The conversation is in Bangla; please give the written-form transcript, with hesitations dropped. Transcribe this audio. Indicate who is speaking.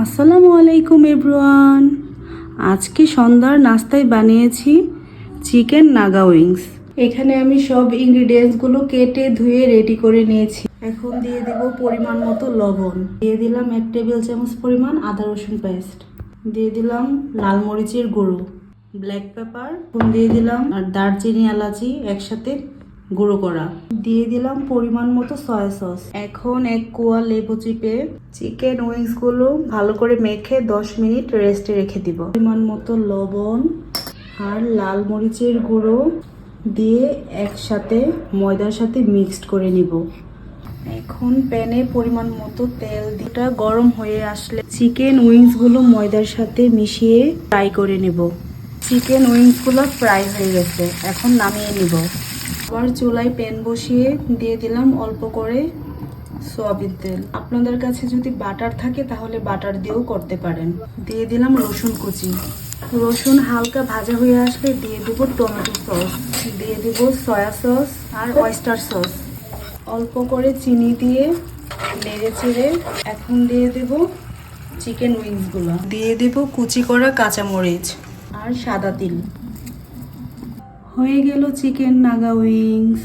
Speaker 1: আসসালামু আলাইকুম এভরিওয়ান। আজকে সন্ধ্যার নাস্তায় বানিয়েছি চিকেন নাগা উইংস। এখানে আমি সব ইনগ্রিডিয়েন্টসগুলো কেটে ধুয়ে রেডি করে নিয়েছি। এখন দিয়ে দেব পরিমাণ মতো লবণ, দিয়ে দিলাম 1 টেবিল চামচ পরিমাণ আদা রসুন পেস্ট, দিয়ে দিলাম লাল মরিচের গুঁড়ো, ব্ল্যাক পেপার, দিয়ে দিলাম আর দারচিনি এলাচি একসাথে গুঁড়ো করা, দিয়ে দিলাম পরিমাণ মতো সয়া সস। এখন 1 কোয়া লেবু চিপে চিকেন উইংস গুলো ভালো করে মেখে 10 মিনিট রেস্টে রেখে দিব। পরিমাণ মতো লবণ আর লাল মরিচের গুঁড়ো দিয়ে একসাথে ময়দার সাথে মিক্সড করে নিব। এখন প্যানে পরিমাণ মতো তেল দিয়ে গরম হয়ে আসলে চিকেন উইংস গুলো ময়দার সাথে মিশিয়ে ফ্রাই করে নিব। চিকেন উইংস গুলো ফ্রাই হয়ে গেছে, এখন নামিয়ে নিব। আবার চুলায় প্যান বসিয়ে দিয়ে দিলাম অল্প করে সয়াবিন তেল। আপনাদের কাছে যদি বাটার থাকে তাহলে বাটার দিয়েও করতে পারেন। দিয়ে দিলাম রসুন কুচি। রসুন হালকা ভাজা হয়ে আসলে দিয়ে দেব টমেটো সস, দিয়ে দেব সয়া সস আর অয়েস্টার সস। অল্প করে চিনি দিয়ে নেড়ে চেড়ে এখন দিয়ে দেব চিকেন উইংসগুলো, দিয়ে দেব কুচি করা কাঁচামরিচ আর সাদা তিল। হয়ে গেল চিকেন নাগা উইংস।